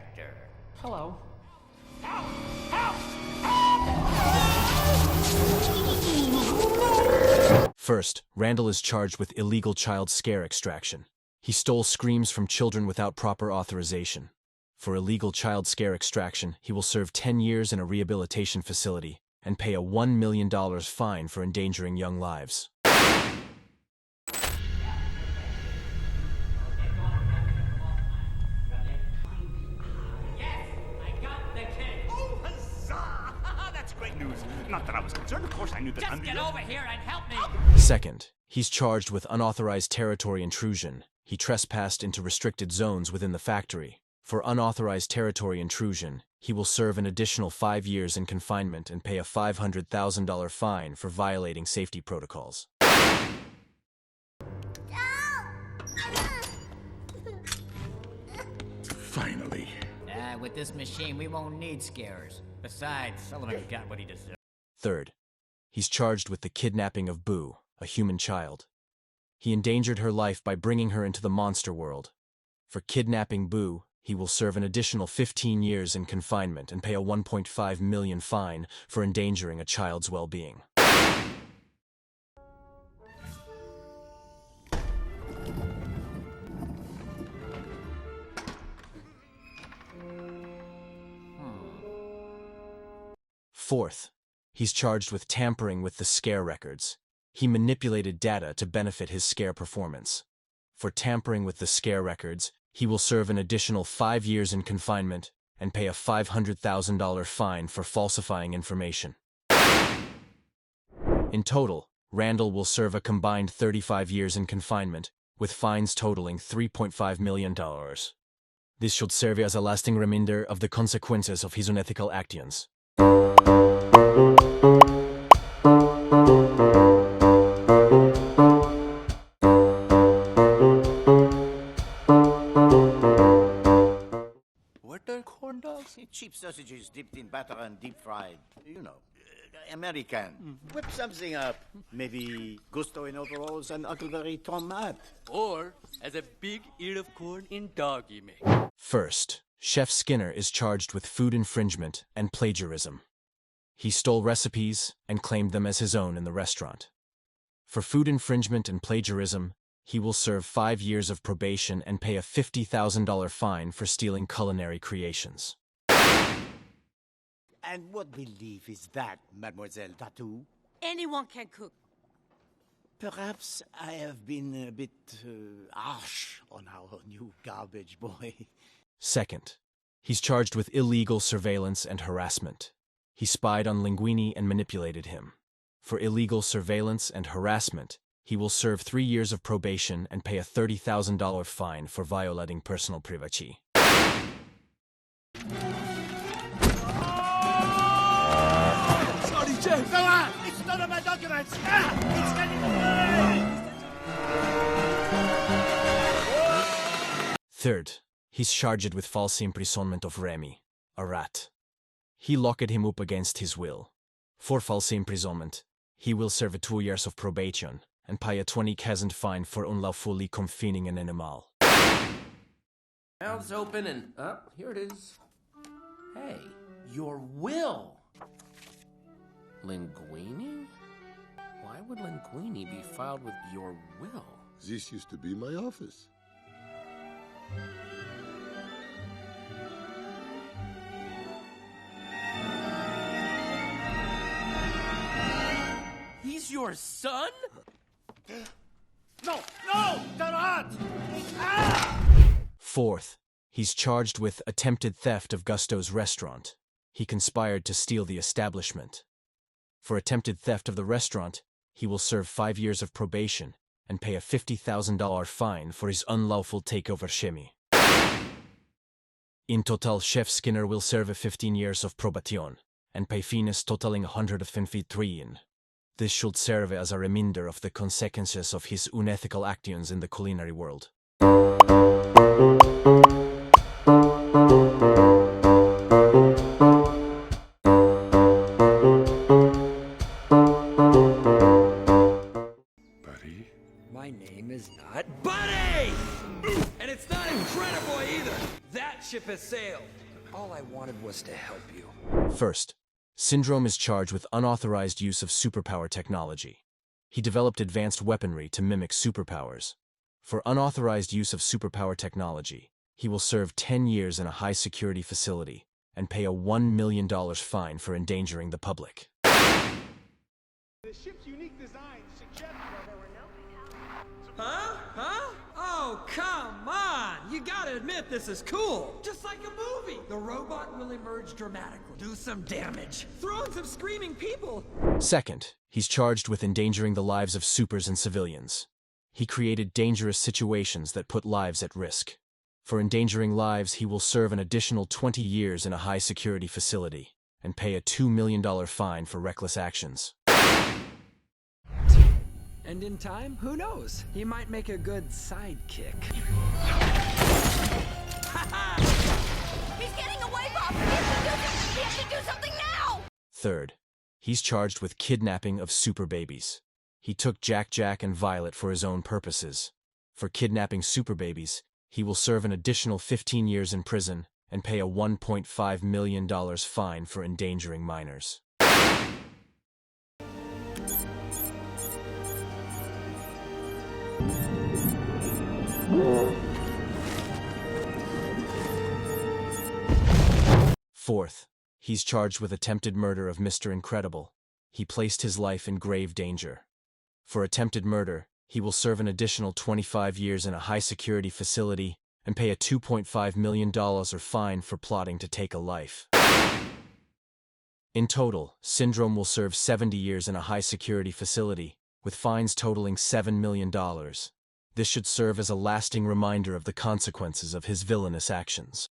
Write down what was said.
Inspector. Hello. Help! Help! First, Randall is charged with illegal child scare extraction. He stole screams from children without proper authorization. For illegal child scare extraction, he will serve 10 years in a rehabilitation facility and pay a $1 million fine for endangering young lives. Great news. Not that I was concerned, of course I knew that Just get over here and help me! Second, he's charged with unauthorized territory intrusion. He trespassed into restricted zones within the factory. For unauthorized territory intrusion, he will serve an additional 5 years in confinement and pay a $500,000 fine for violating safety protocols. Finally. With this machine, we won't need scarers. Besides, Sullivan got what he deserved. Third, he's charged with the kidnapping of Boo, a human child. He endangered her life by bringing her into the monster world. For kidnapping Boo, he will serve an additional 15 years in confinement and pay a $1.5 million fine for endangering a child's well-being. Fourth, he's charged with tampering with the scare records. He manipulated data to benefit his scare performance. For tampering with the scare records, he will serve an additional 5 years in confinement and pay a $500,000 fine for falsifying information. In total, Randall will serve a combined 35 years in confinement, with fines totaling $3.5 million. This should serve as a lasting reminder of the consequences of his unethical actions. What are corn dogs? Cheap sausages dipped in batter and deep fried. You know, American. Whip something up. Maybe gusto in overalls and Huckleberry tomate. Or as a big ear of corn in doggy mix. First, Chef Skinner is charged with food infringement and plagiarism. He stole recipes and claimed them as his own in the restaurant. For food infringement and plagiarism, he will serve 5 years of probation and pay a $50,000 fine for stealing culinary creations. And what belief is that, Mademoiselle Tattoo? Anyone can cook. Perhaps I have been a bit harsh on our new garbage boy. Second, he's charged with illegal surveillance and harassment. He spied on Linguini and manipulated him. For illegal surveillance and harassment, he will serve 3 years of probation and pay a $30,000 fine for violating personal privacy. Sorry, Jeff. Go on! It's none of my documents! It's getting away! Third, he's charged with false imprisonment of Remy, a rat. He locked him up against his will. For false imprisonment, he will serve 2 years of probation and pay a 20,000 fine for unlawfully confining an animal. Mouth's open and here it is. Hey, your will. Linguini? Why would Linguini be filed with your will? This used to be my office. He's your son? No! No! Tarat! Fourth, he's charged with attempted theft of Gusto's restaurant. He conspired to steal the establishment. For attempted theft of the restaurant, he will serve 5 years of probation and pay a $50,000 fine for his unlawful takeover shimmy. In total, Chef Skinner will serve 15 years of probation and pay fines totaling 153. This should serve as a reminder of the consequences of his unethical actions in the culinary world. Buddy? My name is not Buddy! And it's not Incredible either! That ship has sailed! All I wanted was to help you. First, Syndrome is charged with unauthorized use of superpower technology. He developed advanced weaponry to mimic superpowers. For unauthorized use of superpower technology, he will serve 10 years in a high-security facility and pay a $1 million fine for endangering the public. The ship's unique design suggests Huh? Huh? Oh, come on! You gotta admit this is cool! Just like a movie! The robot will emerge dramatically, do some damage, throw in some screaming people! Second, he's charged with endangering the lives of supers and civilians. He created dangerous situations that put lives at risk. For endangering lives, he will serve an additional 20 years in a high-security facility and pay a $2 million fine for reckless actions. And in time, who knows? He might make a good sidekick. He's getting away, Bob! We have to do something now! Third, he's charged with kidnapping of super babies. He took Jack and Violet for his own purposes. For kidnapping super babies, he will serve an additional 15 years in prison and pay a $1.5 million fine for endangering minors. Fourth, he's charged with attempted murder of Mr. Incredible. He placed his life in grave danger. For attempted murder, he will serve an additional 25 years in a high-security facility and pay a $2.5 million fine for plotting to take a life. In total, Syndrome will serve 70 years in a high-security facility, with fines totaling $7 million. This should serve as a lasting reminder of the consequences of his villainous actions.